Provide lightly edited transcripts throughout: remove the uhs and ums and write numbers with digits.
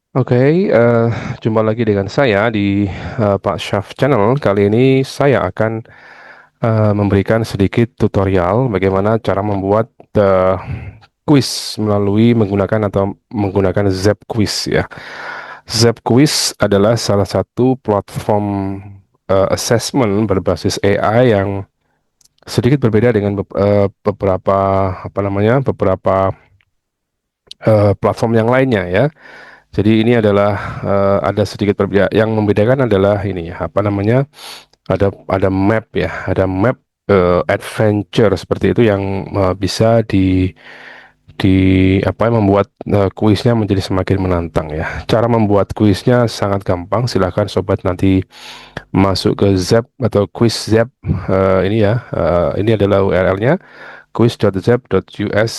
Oke, jumpa lagi dengan saya di Pak Syaf Channel. Kali ini saya akan memberikan sedikit tutorial bagaimana cara membuat quiz melalui menggunakan Zap Quiz ya. Zap Quiz adalah salah satu platform assessment berbasis AI yang sedikit berbeda dengan beberapa beberapa platform yang lainnya ya. Jadi ini adalah ada sedikit perbedaan. Yang membedakan adalah ini ya, ada map ya, ada map adventure seperti itu yang bisa membuat kuisnya menjadi semakin menantang ya. Cara membuat kuisnya sangat gampang. Silahkan sobat nanti masuk ke Zap atau quiz Zap ini ya. Ini adalah URL-nya quiz.zap.us/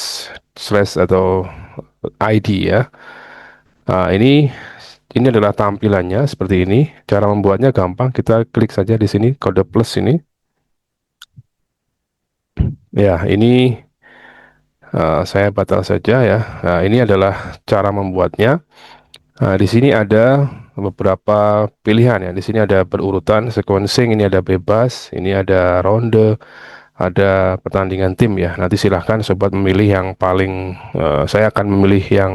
atau ID ya. Nah, ini adalah tampilannya seperti ini. Cara membuatnya gampang. Kita klik saja di sini kode plus ini. Ya, ini saya batal saja ya. Nah, ini adalah cara membuatnya. Nah, di sini ada beberapa pilihan ya. Di sini ada berurutan, sequencing, ini ada bebas, ini ada ronde, ada pertandingan tim ya. Nanti silahkan sobat memilih yang paling. Saya akan memilih yang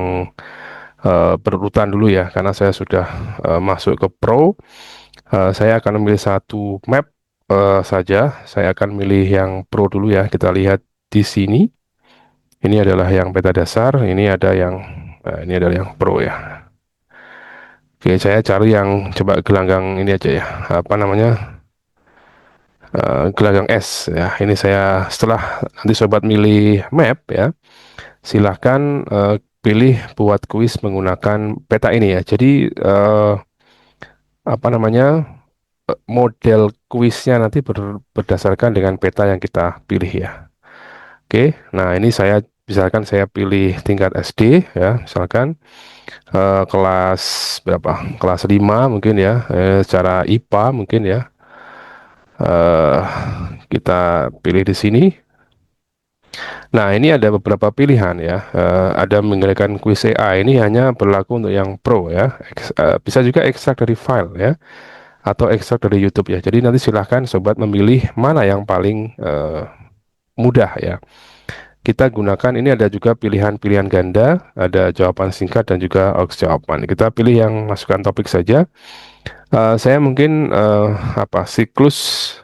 berurutan dulu ya, karena saya sudah masuk ke Pro. Saya akan memilih satu map saja. Saya akan milih yang Pro dulu ya. Kita lihat di sini. Ini adalah yang peta dasar. Ini adalah yang Pro ya. Oke, saya cari yang coba gelanggang ini aja ya. Apa namanya? Gelanggang S ya. Ini saya setelah nanti sobat milih map ya. Silahkan pilih buat kuis menggunakan peta ini ya. Jadi apa namanya? Model kuisnya nanti berdasarkan dengan peta yang kita pilih ya. Oke, nah ini misalkan saya pilih tingkat SD ya, misalkan kelas berapa? Kelas 5 mungkin ya, secara IPA mungkin ya. eh kita pilih di sini. Nah, ini ada beberapa pilihan ya. Ada menggunakan quiz AI, ini hanya berlaku untuk yang pro ya. Bisa juga ekstrak dari file ya, atau ekstrak dari YouTube ya. Jadi nanti silahkan sobat memilih mana yang paling mudah ya. Kita gunakan ini, ada juga pilihan-pilihan ganda, ada jawaban singkat dan juga aux jawaban. Kita pilih yang masukkan topik saja. Saya mungkin siklus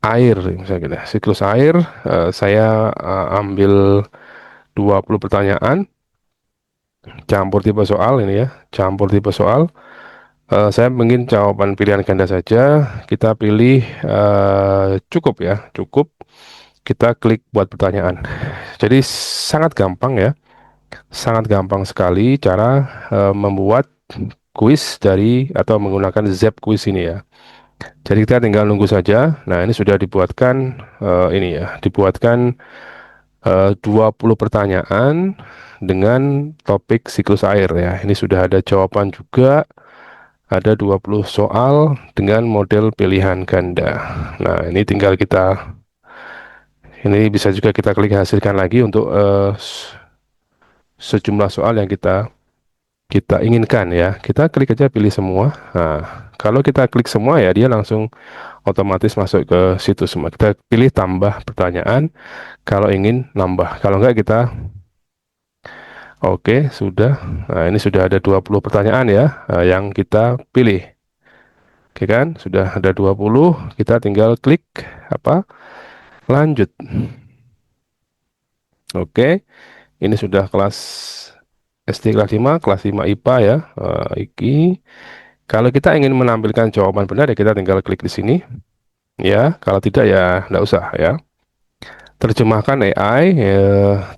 air misalnya gitu ya. Siklus air, saya ambil 20 pertanyaan, campur tipe soal ini ya, campur tipe soal. Saya mungkin jawaban pilihan ganda saja. Kita pilih cukup ya, cukup. Kita klik buat pertanyaan. Jadi sangat gampang ya, sangat gampang sekali cara membuat kuis dari atau menggunakan Zap Quiz ini ya. Jadi kita tinggal nunggu saja. Nah, ini sudah dibuatkan ini ya, dibuatkan 20 pertanyaan dengan topik siklus air ya. Ini sudah ada jawaban juga, ada 20 soal dengan model pilihan ganda. Nah, ini bisa juga kita klik hasilkan lagi untuk sejumlah soal yang kita kita inginkan ya. Kita klik aja pilih semua. Nah, kalau kita klik semua ya, dia langsung otomatis masuk ke situ semua. Kita pilih tambah pertanyaan kalau ingin nambah. Kalau enggak kita oke, sudah. Nah, ini sudah ada 20 pertanyaan ya, yang kita pilih. Oke kan? Sudah ada 20, kita tinggal klik apa? Lanjut. Oke. Ini sudah kelas SD kelas 5 IPA ya. Iki. Kalau kita ingin menampilkan jawaban benar ya, kita tinggal klik di sini. Ya, kalau tidak ya enggak usah ya. Terjemahkan AI, ya,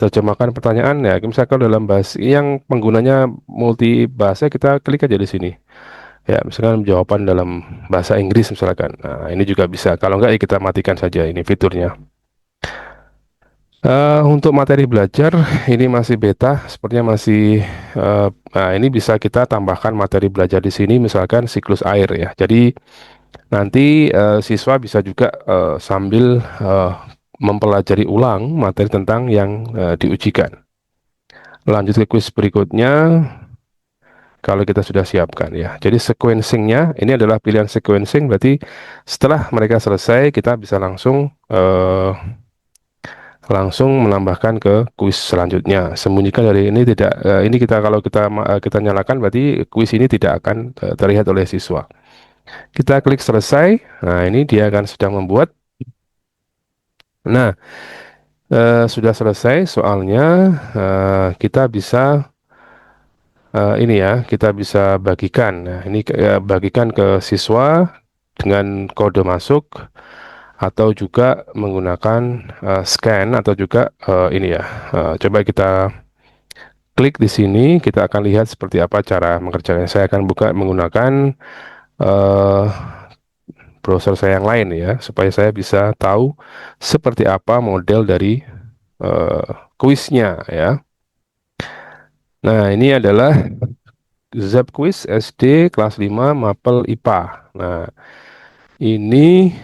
terjemahkan pertanyaan ya. Misalkan dalam bahasa yang penggunanya multi bahasa, kita klik aja di sini. Ya, misalkan jawaban dalam bahasa Inggris misalkan. Nah, ini juga bisa. Kalau enggak ya kita matikan saja ini fiturnya. Untuk materi belajar ini masih beta, sepertinya masih. Nah, ini bisa kita tambahkan materi belajar di sini, misalkan siklus air ya. Jadi nanti siswa bisa juga sambil mempelajari ulang materi tentang yang diujikan. Lanjut ke kuis berikutnya. kalau kita sudah siapkan ya. Jadi sequencingnya ini adalah pilihan sequencing, berarti setelah mereka selesai kita bisa langsung menambahkan ke kuis selanjutnya. Sembunyikan dari ini tidak, ini kita kalau kita nyalakan berarti kuis ini tidak akan terlihat oleh siswa. Kita klik selesai. Nah, ini dia akan sedang membuat. Nah, sudah selesai soalnya, kita bisa ini ya, kita bisa bagikan. Nah, ini bagikan ke siswa dengan kode masuk atau juga menggunakan scan atau juga ini ya. Coba kita klik di sini, kita akan lihat seperti apa cara mengerjakannya. Saya akan buka menggunakan eh, browser saya yang lain ya, supaya saya bisa tahu seperti apa model dari eh, kuisnya ya. Nah, ini adalah Zap Quiz SD kelas 5 Mapel IPA. Nah, ini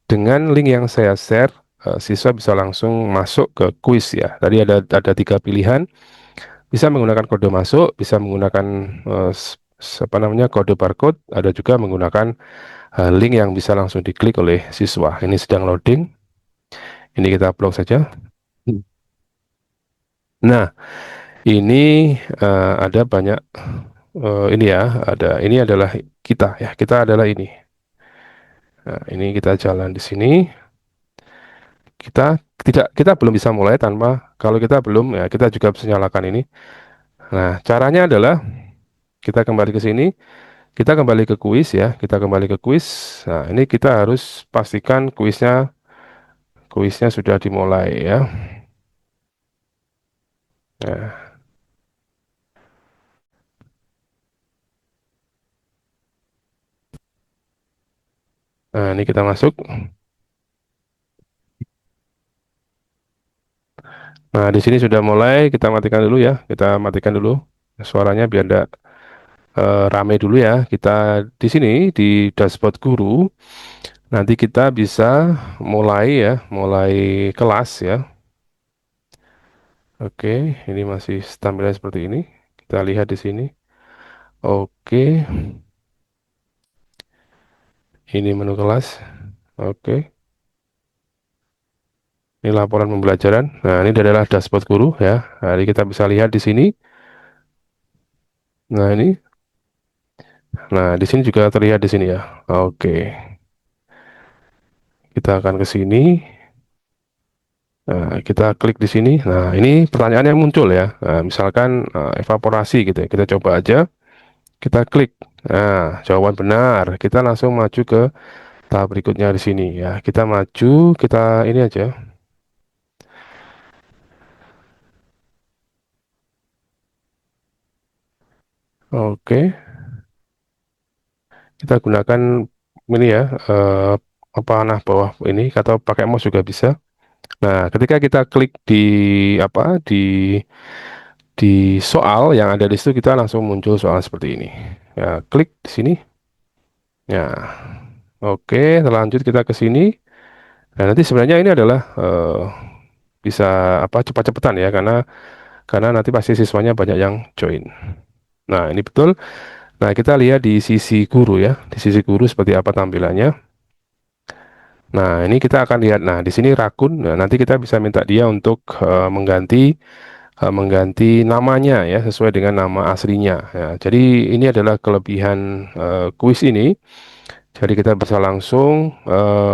dengan link yang saya share, siswa bisa langsung masuk ke kuis ya. Tadi ada tiga pilihan, bisa menggunakan kode masuk, bisa menggunakan apa namanya kode barcode, ada juga menggunakan link yang bisa langsung diklik oleh siswa. Ini sedang loading. Ini kita upload saja. Nah, ini ada banyak ini ya, ini adalah kita ya, kita adalah ini. Nah, ini kita jalan di sini. Kita belum bisa mulai tanpa kalau kita belum ya kita juga bisa nyalakan ini. Nah, caranya adalah kita kembali ke sini, kita kembali ke kuis ya, kita kembali ke kuis. Nah, ini kita harus pastikan kuisnya sudah dimulai ya. Nah, ini kita masuk. Nah, di sini sudah mulai, kita matikan dulu ya. Kita matikan dulu suaranya biar tidak rame dulu ya. Kita di sini di dashboard guru, nanti kita bisa mulai ya, mulai kelas ya. Oke, ini masih tampilan seperti ini. Kita lihat di sini. Oke, ini menu kelas. Oke, ini laporan pembelajaran. Nah, ini adalah dashboard guru ya. Nah, ini kita bisa lihat di sini. Nah, ini. Nah, di sini juga terlihat di sini ya. Oke, kita akan ke sini. Nah, kita klik di sini. Nah, ini pertanyaan yang muncul ya. Nah, misalkan evaporasi gitu ya. Kita coba aja. Kita klik. Nah, jawaban benar. Kita langsung maju ke tahap berikutnya di sini ya. Kita maju, kita ini aja. Oke, kita gunakan ini ya. Apa nah bawah ini atau pakai mouse juga bisa. Nah, ketika kita klik di apa di soal yang ada di situ kita langsung muncul soal seperti ini. Ya, klik di sini. Ya, oke, terlanjut kita ke sini. Nah, nanti sebenarnya ini adalah bisa apa cepat-cepatan ya karena nanti pasti siswanya banyak yang join. Nah, ini betul. Nah, kita lihat di sisi guru ya. Di sisi guru seperti apa tampilannya. Nah, ini kita akan lihat. Nah, di sini Rakun. Nah, nanti kita bisa minta dia untuk mengganti namanya ya sesuai dengan nama aslinya. Ya, jadi ini adalah kelebihan kuis ini. Jadi kita bisa langsung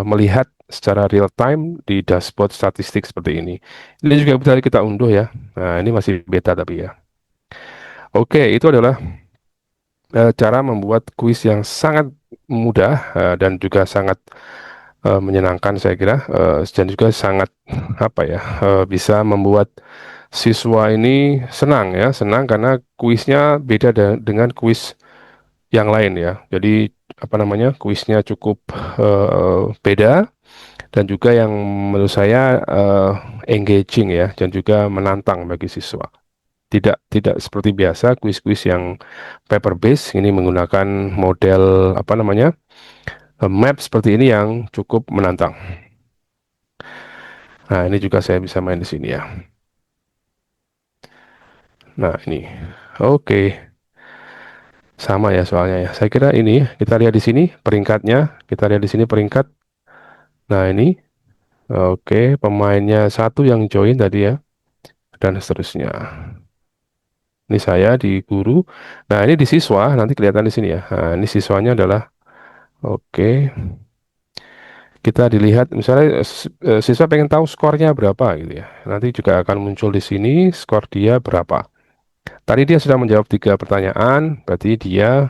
melihat secara real time di dashboard statistik seperti ini. Ini juga bisa kita unduh ya. Nah, ini masih beta tapi ya. Oke, itu adalah cara membuat kuis yang sangat mudah dan juga sangat menyenangkan saya kira dan juga sangat apa ya bisa membuat siswa ini senang ya senang karena kuisnya beda dengan kuis yang lain ya. Jadi apa namanya kuisnya cukup beda dan juga yang menurut saya engaging ya dan juga menantang bagi siswa. Tidak seperti biasa kuis-kuis yang paper base ini menggunakan model apa namanya map seperti ini yang cukup menantang. Nah, ini juga saya bisa main di sini ya. Nah, ini. Oke. Sama ya soalnya ya. Saya kira ini kita lihat di sini peringkatnya, kita lihat di sini peringkat. Nah, ini oke, pemainnya satu yang join tadi ya dan seterusnya. Ini saya di guru. Nah, ini di siswa, nanti kelihatan di sini ya. Nah, ini siswanya adalah oke. Kita dilihat misalnya siswa pengen tahu skornya berapa gitu ya. Nanti juga akan muncul di sini skor dia berapa. Tadi dia sudah menjawab 3 pertanyaan, berarti eh,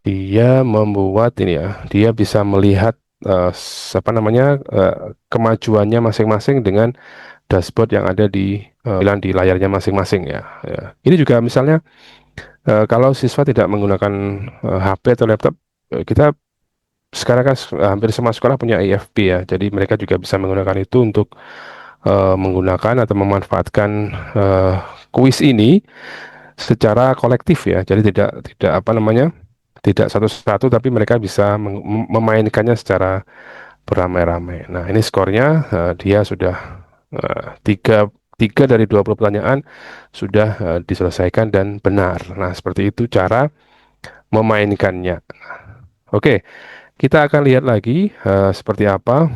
dia membuat ini ya, dia bisa melihat apa namanya kemajuannya masing-masing dengan dashboard yang ada di layarnya masing-masing ya. Ya. Ini juga misalnya kalau siswa tidak menggunakan HP atau laptop, kita sekarang kan hampir semua sekolah punya IFP ya, jadi mereka juga bisa menggunakan itu untuk menggunakan atau memanfaatkan eh, kuis ini secara kolektif ya. Jadi tidak apa namanya, tidak satu-satu, tapi mereka bisa memainkannya secara beramai-ramai. Nah, ini skornya dia sudah tiga tiga dari 20 pertanyaan sudah diselesaikan dan benar. Nah, seperti itu cara memainkannya. Oke, kita akan lihat lagi seperti apa.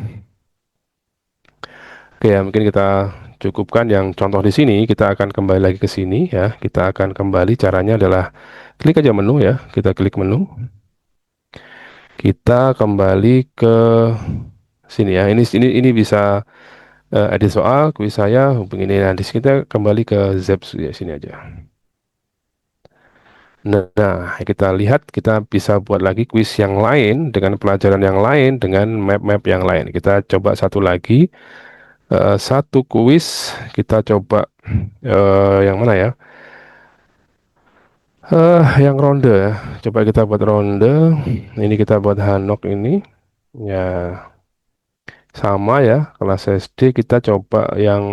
Oke ya, mungkin kita cukupkan yang contoh di sini. Kita akan kembali lagi ke sini ya. Kita akan kembali, caranya adalah klik aja menu ya. Kita klik menu. Kita kembali ke sini ya. Ini bisa edit soal, kuis saya, hubungi ini. Nanti kita kembali ke Zaps ya, sini aja. Nah, kita lihat kita bisa buat lagi kuis yang lain dengan pelajaran yang lain dengan map-map yang lain. Kita coba satu lagi, satu kuis kita coba yang mana ya? Yang ronde ya. Coba kita buat ronde. Ini kita buat Hanok ini. Ya, sama ya. Kelas SD kita coba yang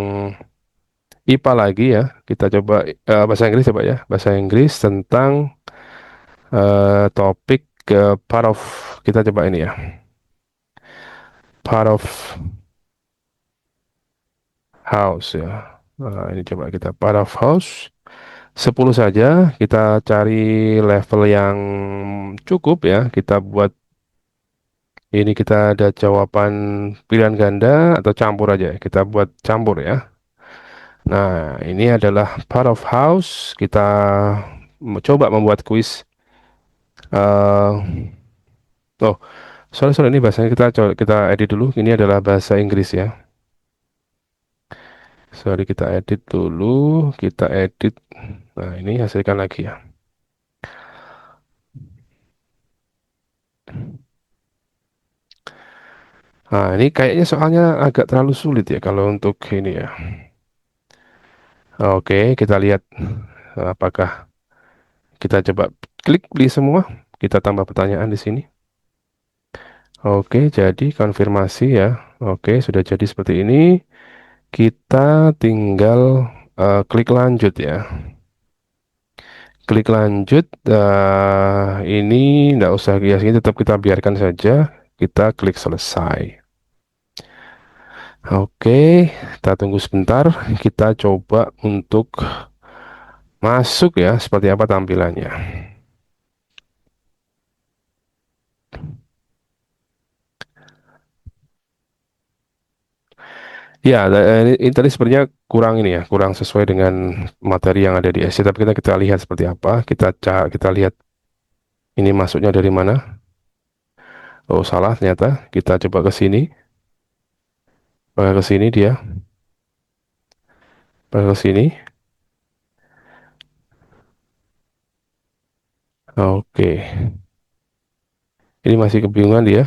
IPA lagi ya. Kita coba bahasa Inggris coba ya. Bahasa Inggris tentang topik part of, kita coba ini ya. Part of house ya. Nah, ini coba kita part of house. 10 saja. Kita cari level yang cukup ya. Kita buat ini, kita ada jawaban pilihan ganda atau campur aja. Kita buat campur ya. Nah, ini adalah part of house. Kita coba membuat kuis. eh oh, sorry, ini bahasanya kita coba kita edit dulu. Ini adalah bahasa Inggris ya. Sorry, kita edit dulu. Kita edit. Nah, ini hasilkan lagi ya. Nah, ini kayaknya soalnya agak terlalu sulit ya kalau untuk ini ya. Oke, kita lihat apakah kita coba klik di semua. Kita tambah pertanyaan di sini. Oke, jadi konfirmasi ya. Oke, sudah jadi seperti ini. Kita tinggal klik lanjut ya. Klik lanjut. Ini nggak usah ya, ini tetap kita biarkan saja. Kita klik selesai. Oke, kita tunggu sebentar. Kita coba untuk masuk ya, seperti apa tampilannya. Ya, ini tadi sebenarnya kurang ini ya, kurang sesuai dengan materi yang ada di SC. Tapi kita lihat seperti apa. Kita lihat ini masuknya dari mana. Oh, salah ternyata. Kita coba ke sini. Pakai ke sini dia. Pakai ke sini. Oke. Ini masih kebingungan dia.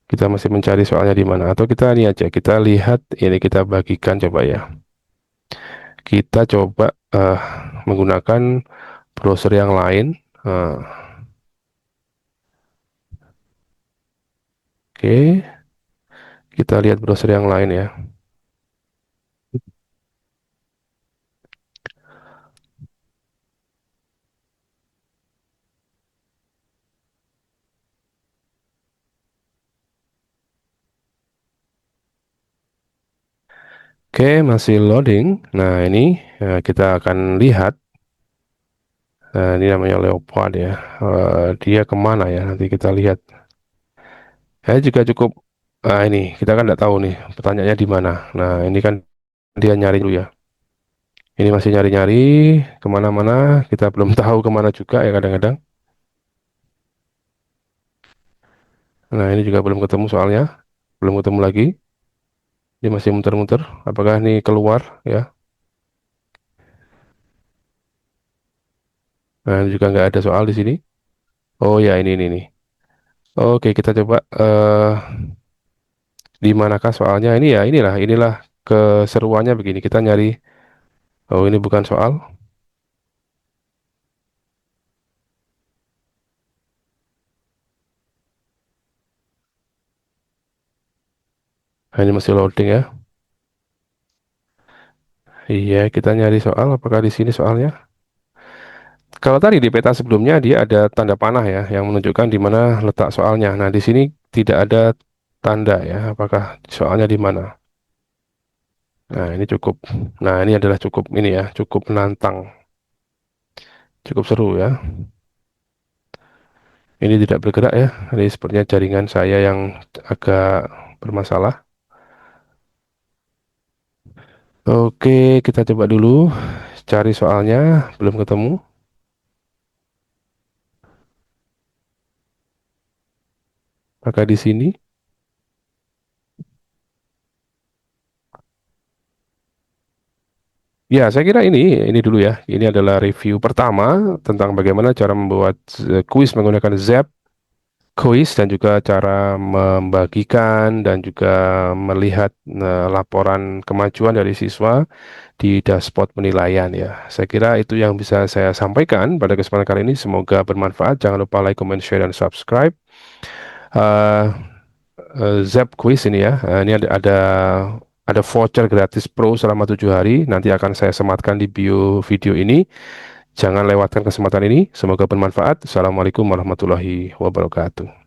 Kita masih mencari soalnya di mana. Atau kita ini aja. Kita lihat ini, kita bagikan coba ya. Kita coba menggunakan browser yang lain. Eh, Oke. Kita lihat browser yang lain ya. Oke, masih loading. Nah, ini kita akan lihat. Ini namanya Leopard ya. Dia kemana ya? Nanti kita lihat. Juga cukup. Ini kita kan nggak tahu nih pertanyaannya di mana. Nah, ini kan dia nyari dulu ya. Ini masih nyari-nyari kemana-mana. Kita belum tahu kemana juga ya kadang-kadang. Nah, ini juga belum ketemu soalnya. Belum ketemu lagi. Dia masih muter-muter. Apakah ini keluar ya? Nah, ini juga nggak ada soal di sini. Oh ya, ini nih. Oke, kita coba di manakah soalnya ini ya? Inilah keseruannya begini. Kita nyari. Oh, ini bukan soal. Nah, ini masih loading ya. Iya, kita nyari soal. Apakah di sini soalnya? Kalau tadi di peta sebelumnya dia ada tanda panah ya, yang menunjukkan di mana letak soalnya. Nah, di sini tidak ada tanda ya. Apakah soalnya di mana? Nah, ini cukup. Nah, ini adalah cukup ini ya, cukup menantang, cukup seru ya. Ini tidak bergerak ya. Ini sepertinya jaringan saya yang agak bermasalah. Oke, kita coba dulu cari soalnya. Belum ketemu. Apakah di sini? Ya, saya kira ini dulu ya. Ini adalah review pertama tentang bagaimana cara membuat kuis menggunakan Zap Quiz dan juga cara membagikan dan juga melihat laporan kemajuan dari siswa di dashboard penilaian ya. Saya kira itu yang bisa saya sampaikan pada kesempatan kali ini. Semoga bermanfaat. Jangan lupa like, comment, share, dan subscribe. Eh, Zap Quiz ini ya. Ini ada voucher gratis Pro selama 7 hari. Nanti akan saya sematkan di bio video ini. Jangan lewatkan kesempatan ini. Semoga bermanfaat. Assalamualaikum warahmatullahi wabarakatuh.